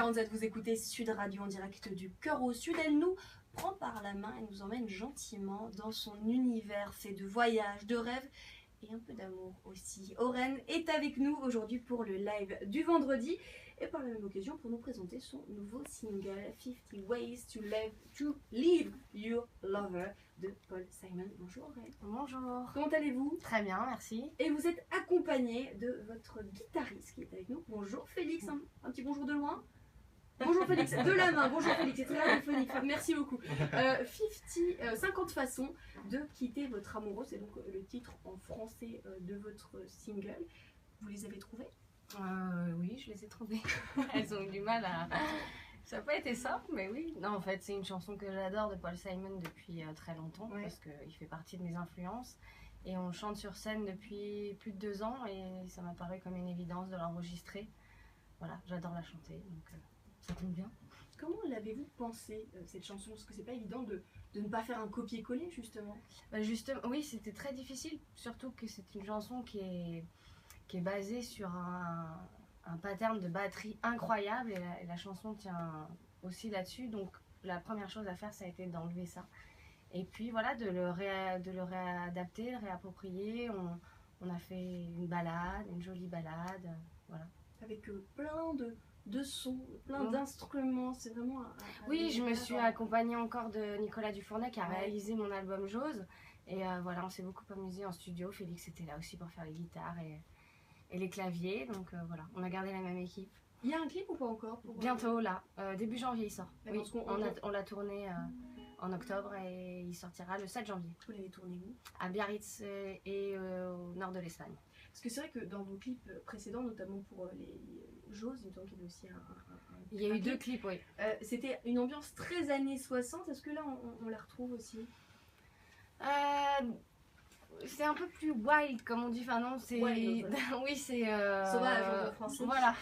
22h47, vous écoutez Sud Radio en direct du cœur au sud. Elle nous prend par la main et nous emmène gentiment dans son univers fait de voyages, de rêves et un peu d'amour aussi. Oren est avec nous aujourd'hui pour le live du vendredi et par la même occasion pour nous présenter son nouveau single 50 Ways to Leave Your Lover de Paul Simon. Bonjour Oren. Bonjour. Comment allez-vous? Très bien, merci. Et vous êtes accompagné de votre guitariste qui est avec nous. Bonjour Félix, un petit bonjour de loin. Bonjour Félix, de la main, bonjour Félix, c'est très radiophonique, merci beaucoup. 50 façons de quitter votre amoureux, c'est donc le titre en français de votre single. Vous les avez trouvés? Oui, je les ai trouvées. Elles ont eu du mal à... Ça n'a pas été simple, mais oui. Non, en fait, c'est une chanson que j'adore de Paul Simon depuis très longtemps, ouais. Parce qu'il fait partie de mes influences. Et on chante sur scène depuis plus de 2 ans et ça m'a paru comme une évidence de l'enregistrer. Voilà, j'adore la chanter, donc ça tombe bien. Comment l'avez-vous pensé, cette chanson? Parce que c'est pas évident de ne pas faire un copier-coller, justement. Justement, oui, c'était très difficile, surtout que c'est une chanson qui est basée sur un pattern de batterie incroyable et la chanson tient aussi là-dessus. Donc la première chose à faire, ça a été d'enlever ça. Et puis voilà, de le réadapter, le réapproprier. On a fait une balade, une jolie balade, voilà. Avec plein de sons, plein d'instruments, c'est vraiment oui, je me suis accompagnée encore de Nicolas Dufournet qui a réalisé mon album Jose. Et voilà, on s'est beaucoup amusé en studio. Félix était là aussi pour faire les guitares et les claviers. Donc voilà, on a gardé la même équipe. Il y a un clip ou pas encore Bientôt là, début janvier il sort. Oui, on on l'a tourné en octobre et il sortira le 7 janvier. Vous l'avez tourné où? À Biarritz et au nord de l'Espagne. Parce que c'est vrai que dans vos clips précédents, notamment pour les Jose, il me semble qu'il y avait aussi il y a eu 2 clips, oui. C'était une ambiance très années 60, est-ce que là on la retrouve aussi? C'est un peu plus wild, comme on dit. Enfin non, c'est... Oui, c'est... sauvage en français. Voilà.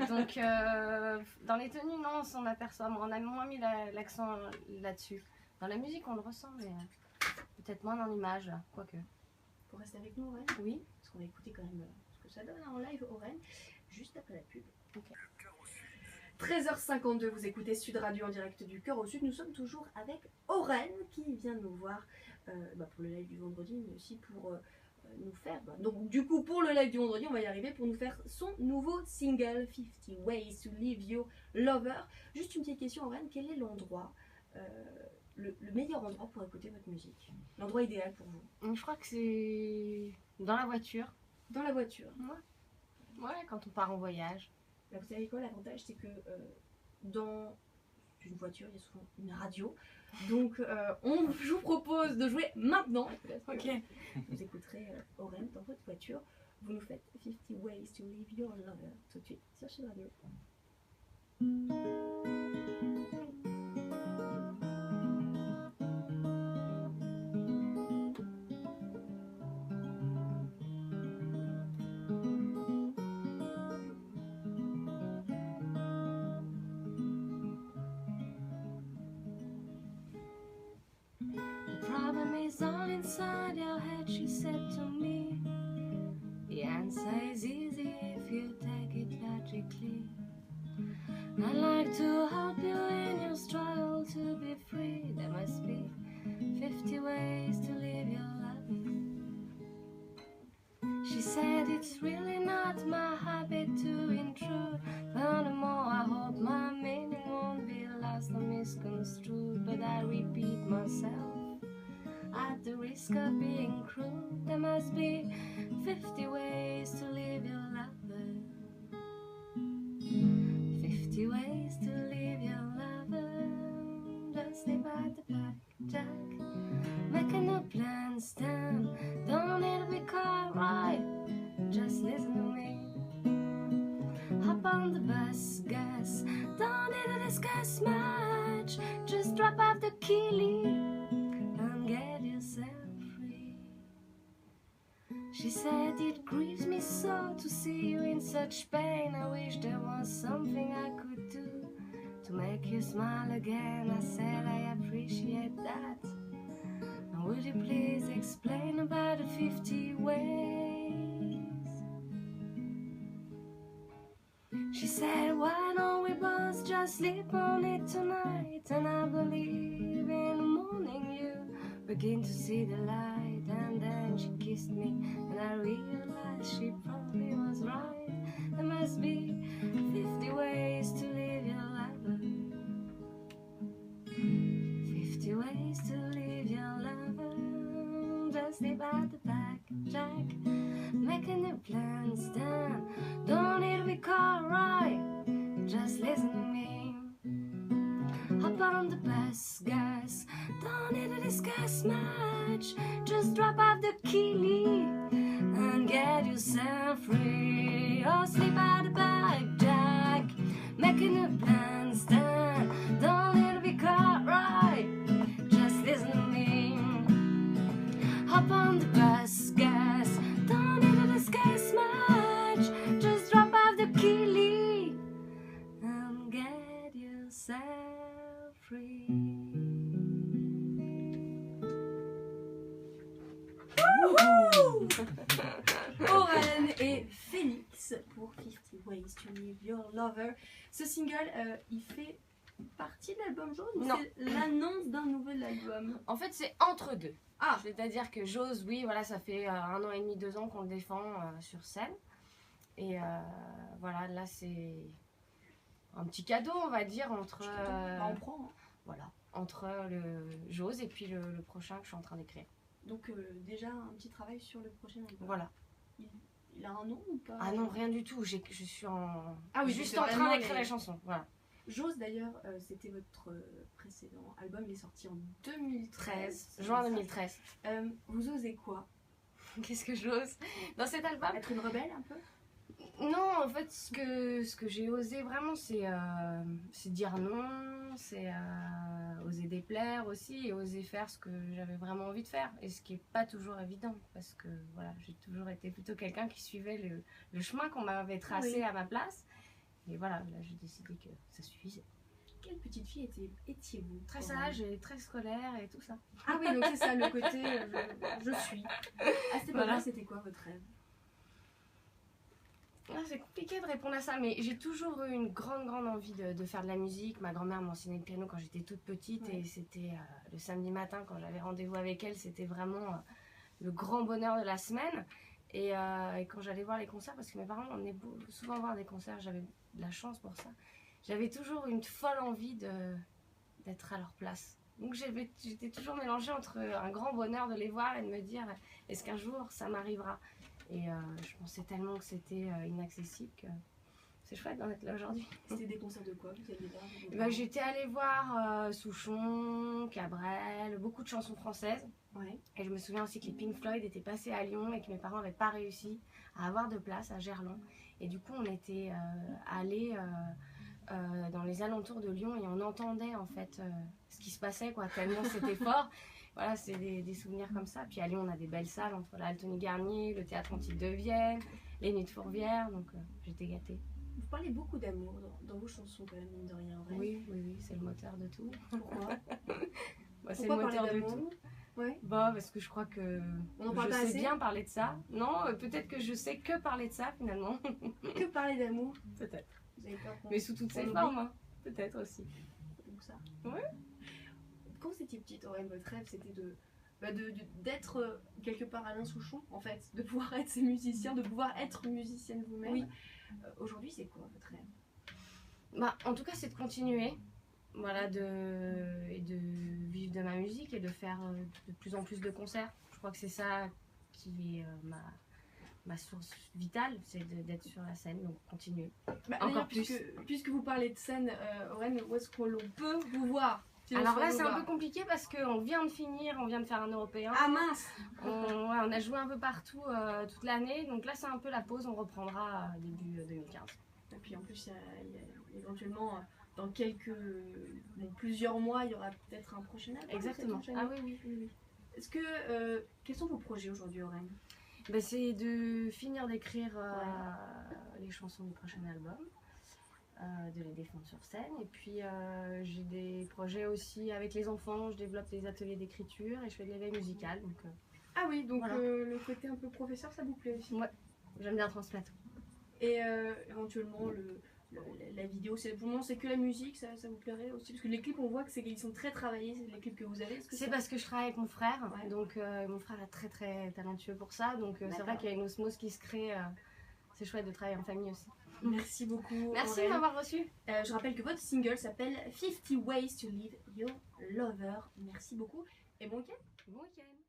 Donc, dans les tenues, non, on aperçoit. On a moins mis l'accent là-dessus. Dans la musique, on le ressent, mais peut-être moins dans l'image, quoique. Pour rester avec nous, Oren? Oui. Parce qu'on va écouter quand même ce que ça donne en live, Oren, juste après la pub. Okay. 13h52, vous écoutez Sud Radio en direct du cœur au sud. Nous sommes toujours avec Oren qui vient nous voir pour le live du vendredi, mais aussi pour nous faire... donc du coup, pour le live du vendredi, on va y arriver pour nous faire son nouveau single, 50 Ways to Leave Your Lover. Juste une petite question, Oren, quel est l'endroit, le meilleur endroit pour écouter votre musique? L'endroit idéal pour vous? Je crois que c'est dans la voiture. Dans la voiture? Ouais, quand on part en voyage. Là, vous savez quoi, l'avantage, c'est que dans une voiture, il y a souvent une radio. Donc, je vous propose de jouer maintenant. Ok. Vous écouterez Oren dans votre voiture. Vous nous faites 50 Ways to Leave Your Lover tout de suite sur Sud Radio. Inside your head, she said to me, the answer is easy if you take it logically. I'd like to help you in your struggle to be free. There must be 50 ways to live your life. She said it's really not my habit to intrude. Furthermore, I hope my meaning won't be lost or misconstrued. But I repeat myself, at the risk of being crude, there must be 50 ways to live your lover. 50 ways to live your lover. Just stay by the blackjack, making no plans, stand. Don't need to be caught right, just listen to me. Hop on the bus, gas. Don't need to discuss much, just drop off the key. Get yourself free. She said it grieves me so to see you in such pain. I wish there was something I could do to make you smile again. I said I appreciate that. Now would you please explain about the 50 ways? She said, why don't we both just I sleep on it tonight, and I believe in the morning you begin to see the light. And then she kissed me, and I realized she probably was right. There must be 50 ways to leave your lover, 50 ways to leave your lover. Just sleep at the back, Jack, making your plans down. Don't need to be caught right, just listen to me. Hop on the bus, guys, don't need to discuss much. Just drop off the key and get yourself free. Or sleep at the back, Jack, making your plans down. Don't need to be caught right, just listen to me. Hop on the bus, guys, don't need to discuss much. Just drop off the key and get yourself free. Oren et Félix pour 50 Ways to Leave Your Lover. Ce single, il fait partie de l'album Jaune ou Non. c'est l'annonce d'un nouvel album? En fait, c'est entre deux. Ah, C'est-à-dire que J'ose, oui, voilà, ça fait 1 an et demi, 2 ans qu'on le défend sur scène. Et voilà, là, c'est un petit cadeau, on va dire, entre, on prend. Hein. voilà, entre le J'ose et puis le prochain que je suis en train d'écrire. Donc déjà un petit travail sur le prochain album. Voilà. Il a un nom ou pas? Ah non, rien du tout. Je suis juste c'est en vraiment train d'écrire les- les chansons. Voilà. J'ose d'ailleurs, c'était votre précédent album, il est sorti en 2013. Juin 2013. Vous osez quoi? Qu'est-ce que j'ose dans cet album? Être une rebelle un peu? Non, en fait, ce que j'ai osé vraiment, c'est dire non, c'est oser déplaire aussi et oser faire ce que j'avais vraiment envie de faire. Et ce qui n'est pas toujours évident, parce que voilà, j'ai toujours été plutôt quelqu'un qui suivait le chemin qu'on m'avait tracé Oui. à ma place. Et voilà, là, j'ai décidé que ça suffisait. Quelle petite fille étiez-vous? Très Oren? sage et très scolaire et tout ça. Ah oui, donc c'est ça, le côté je suis. À cette époque-là, Voilà. c'était quoi votre rêve? Ah, c'est compliqué de répondre à ça, mais j'ai toujours eu une grande envie de faire de la musique. Ma grand-mère m'enseignait le piano quand j'étais toute petite Ouais. et c'était le samedi matin quand j'avais rendez-vous avec elle, c'était vraiment le grand bonheur de la semaine. Et quand j'allais voir les concerts, parce que mes parents m'emmenaient souvent voir des concerts, j'avais de la chance pour ça. J'avais toujours une folle envie d'être à leur place. Donc j'étais toujours mélangée entre un grand bonheur de les voir et de me dire est-ce qu'un jour ça m'arrivera. Et je pensais tellement que c'était inaccessible que c'est chouette d'en être là aujourd'hui. C'était des concerts de quoi? Vous alliez voir vos Bah, parents? j'étais allée voir Souchon, Cabrel, beaucoup de chansons françaises. Ouais. Et je me souviens aussi que les Pink Floyd étaient passés à Lyon et que mes parents n'avaient pas réussi à avoir de place à Gerland. Et du coup, on était allés dans les alentours de Lyon et on entendait en fait ce qui se passait, quoi, tellement c'était fort. Voilà, c'est des souvenirs comme ça. Puis à Lyon, on a des belles salles entre l'Altony Garnier, le Théâtre Antique de Vienne, les Nuits de Fourvière, donc j'étais gâtée. Vous parlez beaucoup d'amour dans vos chansons quand même, mine de rien. Oren. Oui, c'est le moteur de tout. Pourquoi? Bah, c'est le Pourquoi parler moteur de d'amour? tout. Ouais. Bah, parce que je crois que On en parle je pas sais assez? bien parler de ça. Non, peut-être que je sais que parler de ça finalement. Que parler d'amour? Peut-être. Vous avez peur qu'on- Mais sous toutes ses on formes, hein. Peut-être aussi. Donc ça. Ouais. Quand vous étiez petite, Oren, votre rêve c'était d'être quelque part Alain Souchon, en fait, de pouvoir être ces musiciens, de pouvoir être musicienne vous-même. Oui. Aujourd'hui, c'est quoi votre rêve? Bah, en tout cas, c'est de continuer. Voilà, et de vivre de ma musique et de faire de plus en plus de concerts. Je crois que c'est ça qui est ma source vitale, c'est d'être sur la scène, donc continuer. Bah, Encore d'ailleurs, plus. puisque vous parlez de scène, Oren, où est-ce qu'on peut vous voir? Si on Alors souhaite là, vous c'est un voir. peu compliqué parce qu'on vient de faire un européen. Ah mince! On a joué un peu partout toute l'année, donc là c'est un peu la pause, on reprendra début 2015. Et puis en plus, il y a éventuellement, dans plusieurs mois, il y aura peut-être un prochain album. Exactement. cette Ah prochaine- oui. Est-ce que, quels sont vos projets aujourd'hui, Oren? Ben, c'est de finir d'écrire les chansons du prochain album, de les défendre sur scène, et puis j'ai des projets aussi avec les enfants, je développe des ateliers d'écriture et je fais de l'éveil musical, donc Ah oui, donc Voilà. le côté un peu professeur, ça vous plaît aussi? ouais, j'aime bien transmettre. Et éventuellement la vidéo, pour le moment c'est que la musique, ça vous plairait aussi? Parce que les clips on voit qu'ils sont très travaillés, c'est les clips que vous avez. C'est parce que je travaille avec mon frère, Ouais. donc mon frère est très très talentueux pour ça, donc c'est vrai qu'il y a une osmose qui se crée, c'est chouette de travailler en famille aussi. Merci beaucoup. Merci de Aurèle. m'avoir reçu. Je rappelle que votre single s'appelle 50 Ways to Leave Your Lover. Merci beaucoup et bon week-end. Bon week-end.